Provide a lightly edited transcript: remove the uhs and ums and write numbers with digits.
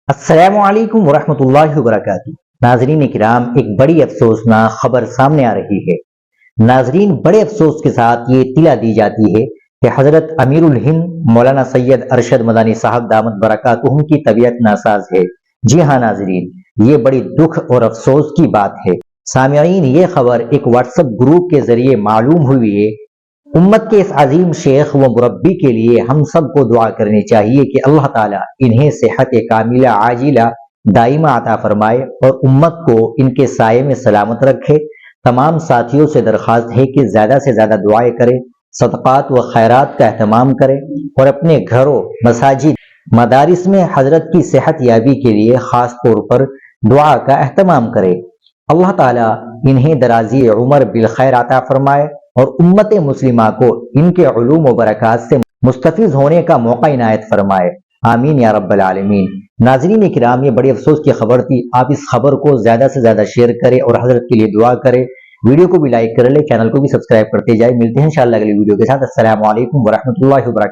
السلام علیکم ورحمۃ اللہ وبرکاتہ۔ ناظرین کرام، ایک بڑی افسوسناک خبر سامنے آ رہی ہے۔ ناظرین، بڑے افسوس کے ساتھ یہ اطلاع دی جاتی ہے کہ حضرت امیر الہند مولانا سید ارشد مدانی صاحب دامت برکاتہم کی طبیعت ناساز ہے۔ جی ہاں ناظرین، یہ بڑی دکھ اور افسوس کی بات ہے۔ سامعین، یہ خبر ایک واٹس ایپ گروپ کے ذریعے معلوم ہوئی ہے۔ امت کے اس عظیم شیخ و مربی کے لیے ہم سب کو دعا کرنی چاہیے کہ اللہ تعالیٰ انہیں صحت کاملہ عاجلہ دائمہ عطا فرمائے اور امت کو ان کے سائے میں سلامت رکھے۔ تمام ساتھیوں سے درخواست ہے کہ زیادہ سے زیادہ دعائیں کریں، صدقات و خیرات کا اہتمام کریں اور اپنے گھروں، مساجد، مدارس میں حضرت کی صحت یابی کے لیے خاص طور پر دعا کا اہتمام کریں۔ اللہ تعالیٰ انہیں درازی عمر بالخیر عطا فرمائے اور امت مسلمہ کو ان کے علوم و برکات سے مستفیض ہونے کا موقع عنایت فرمائے۔ آمین یا رب العالمین۔ ناظرین کرام، یہ بڑی افسوس کی خبر تھی۔ آپ اس خبر کو زیادہ سے زیادہ شیئر کریں اور حضرت کے لیے دعا کریں۔ ویڈیو کو بھی لائک کر لیں، چینل کو بھی سبسکرائب کرتے جائیں۔ ملتے ہیں انشاءاللہ اگلی ویڈیو کے ساتھ۔ السلام علیکم ورحمۃ اللہ وبرکاتہ۔